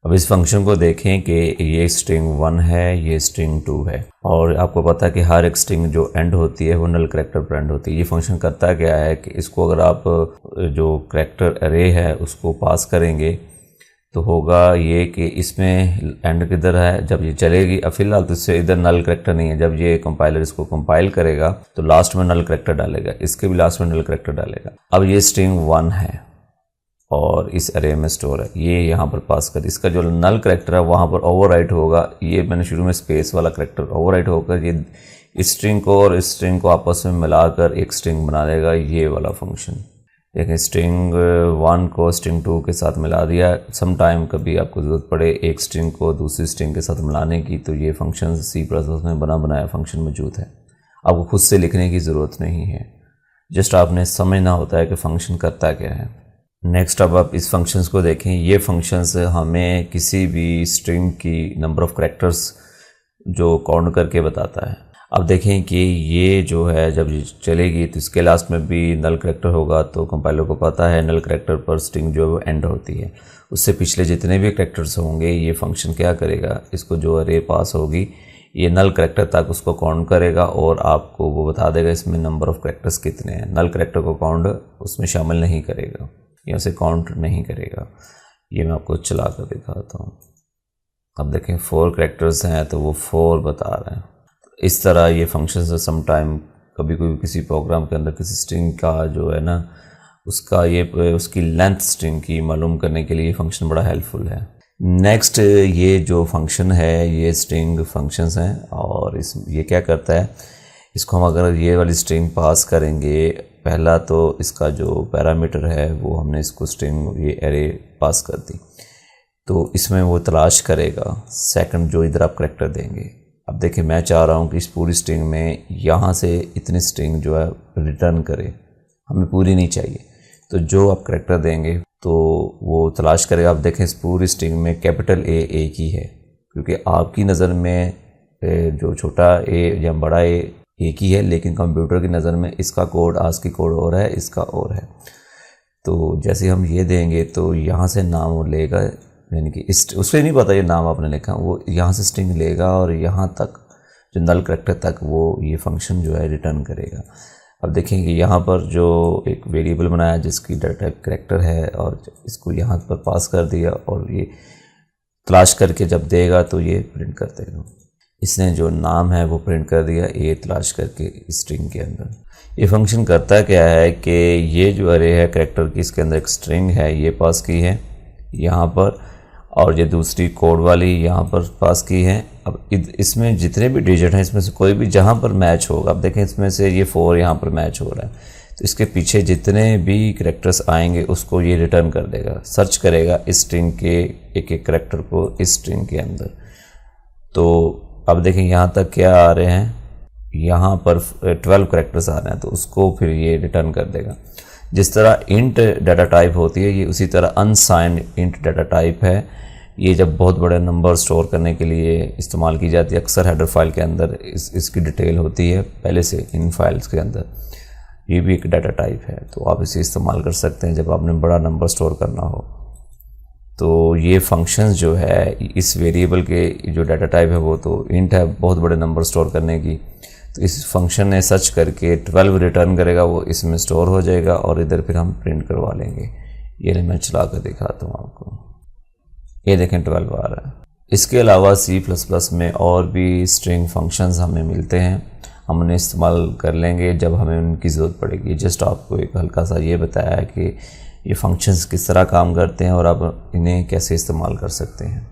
अब इस फंक्शन को देखें कि ये स्ट्रिंग 1 है, ये स्ट्रिंग 2 है, और आपको पता है कि हर एक स्ट्रिंग जो एंड होती है वो नल करैक्टर पर एंड होती है। ये फंक्शन करता क्या है कि इसको अगर आप जो करैक्टर अरे है उसको पास करेंगे तो होगा ये कि इसमें एंड किधर है, जब ये चलेगी फिलहाल तो इससे इधर नल करैक्टर नहीं है, जब ये कंपाइलर इसको कंपाइल करेगा तो लास्ट में नल करैक्टर डालेगा, इसके भी लास्ट में नल करैक्टर डालेगा। अब ये स्ट्रिंग 1 है और इस अरे में स्टोर है, ये यहाँ पर पास कर, इसका जो नल करैक्टर है वहाँ पर ओवरराइट होगा, ये मैंने शुरू में स्पेस वाला करैक्टर ओवरराइट होकर ये इस स्ट्रिंग को और इस स्ट्रिंग को आपस में मिलाकर एक स्ट्रिंग बना देगा, ये वाला फंक्शन। देखें स्ट्रिंग 1 को स्ट्रिंग 2 के साथ मिला दिया। सम टाइम कभी आपको ज़रूरत पड़े एक स्ट्रिंग को दूसरी स्ट्रिंग के साथ मिलाने की, तो ये फंक्शन C++ में बना बनाया फंक्शन मौजूद है, आपको खुद से लिखने की ज़रूरत नहीं है, जस्ट आपने समझना होता है कि फ़ंक्शन करता क्या है। नेक्स्ट अब आप इस फंक्शंस को देखें। ये फंक्शंस हमें किसी भी स्ट्रिंग की नंबर ऑफ़ करैक्टर्स जो काउंट करके बताता है। अब देखें कि ये जो है जब ये चलेगी तो इसके लास्ट में भी नल करैक्टर होगा, तो कंपाइलर को पता है नल करैक्टर पर स्ट्रिंग जो है वो एंड होती है, उससे पिछले जितने भी करैक्टर्स होंगे ये फंक्शन क्या करेगा, इसको जो अरे पास होगी ये नल करैक्टर तक उसको काउंट करेगा और आपको वो बता देगा इसमें नंबर ऑफ़ करैक्टर्स कितने हैं। नल करैक्टर को काउंट उसमें शामिल नहीं करेगा या उसे काउंट नहीं करेगा। ये मैं आपको चला कर दिखाता हूँ। अब देखें 4 करैक्टर्स हैं तो वो 4 बता रहे हैं। इस तरह ये फंक्शन से सम टाइम कभी कोई किसी प्रोग्राम के अंदर किसी स्ट्रिंग का जो है ना उसका ये उसकी लेंथ स्ट्रिंग की मालूम करने के लिए फंक्शन बड़ा हेल्पफुल है। नेक्स्ट ये जो फंक्शन है ये स्ट्रिंग फंक्शंस हैं और ये क्या करता है, इसको हम अगर ये वाली स्ट्रिंग पास करेंगे, पहला तो इसका जो पैरामीटर है वो हमने इसको स्ट्रिंग ये एरे पास कर दी तो इसमें वो तलाश करेगा सेकंड जो इधर आप करैक्टर देंगे। अब देखिए मैं चाह रहा हूँ कि इस पूरी स्ट्रिंग में यहाँ से इतनी स्ट्रिंग जो है रिटर्न करे, हमें पूरी नहीं चाहिए, तो जो आप करैक्टर देंगे तो वो तलाश करेगा। आप देखें इस पूरी स्ट्रिंग में कैपिटल ए एक ही है, क्योंकि आपकी नज़र में जो छोटा ए या बड़ा ए एक ही है, लेकिन कंप्यूटर की नज़र में इसका कोड ASCII कोड और है, इसका और है। तो जैसे हम ये देंगे तो यहाँ से नाम वो लेगा, यानी कि उससे नहीं पता ये नाम आपने लिखा, वो यहाँ से स्ट्रिंग लेगा और यहाँ तक जो नल करैक्टर तक वो ये फंक्शन जो है रिटर्न करेगा। अब देखेंगे यहाँ पर जो एक वेरिएबल बनाया जिसकी डाटा टाइप करैक्टर है और इसको यहाँ पर पास कर दिया और ये तलाश करके जब देगा तो ये प्रिंट कर देगा। इसने जो नाम है वो प्रिंट कर दिया ये तलाश करके स्ट्रिंग के अंदर। ये फंक्शन करता क्या है कि ये जो अरे है करैक्टर की, इसके अंदर एक स्ट्रिंग है ये पास की है यहाँ पर, और ये दूसरी कोड वाली यहाँ पर पास की है। अब इसमें जितने भी डिजिट हैं इसमें से कोई भी जहाँ पर मैच होगा, अब देखें इसमें से ये 4 यहाँ पर मैच हो रहा है, तो इसके पीछे जितने भी करैक्टर्स आएंगे उसको ये रिटर्न कर देगा, सर्च करेगा इस स्ट्रिंग के एक एक करैक्टर को इस स्ट्रिंग के अंदर। तो अब देखें यहाँ तक क्या आ रहे हैं, यहाँ पर 12 करैक्टर्स आ रहे हैं, तो उसको फिर ये रिटर्न कर देगा। जिस तरह इंट डाटा टाइप होती है ये उसी तरह अनसाइंड इंट डाटा टाइप है। ये जब बहुत बड़े नंबर स्टोर करने के लिए इस्तेमाल की जाती है, अक्सर हेडर फाइल के अंदर इसकी डिटेल होती है पहले से इन फाइल्स के अंदर। ये भी एक डाटा टाइप है, तो आप इसे इस्तेमाल कर सकते हैं जब आपने बड़ा नंबर स्टोर करना हो। तो ये फंक्शंस जो है इस वेरिएबल के जो डाटा टाइप है वो तो इंट है, बहुत बड़े नंबर स्टोर करने की, तो इस फंक्शन ने सर्च करके 12 रिटर्न करेगा, वो इसमें स्टोर हो जाएगा और इधर फिर हम प्रिंट करवा लेंगे। ये मैं चला कर दिखाता हूँ आपको, ये देखें 12 आ रहा है। इसके अलावा C++ में और भी स्ट्रिंग फंक्शंस हमें मिलते हैं, हम उन्हें इस्तेमाल कर लेंगे जब हमें उनकी ज़रूरत पड़ेगी। जस्ट आपको एक हल्का सा ये बताया है कि ये फंक्शंस किस तरह काम करते हैं और आप इन्हें कैसे इस्तेमाल कर सकते हैं।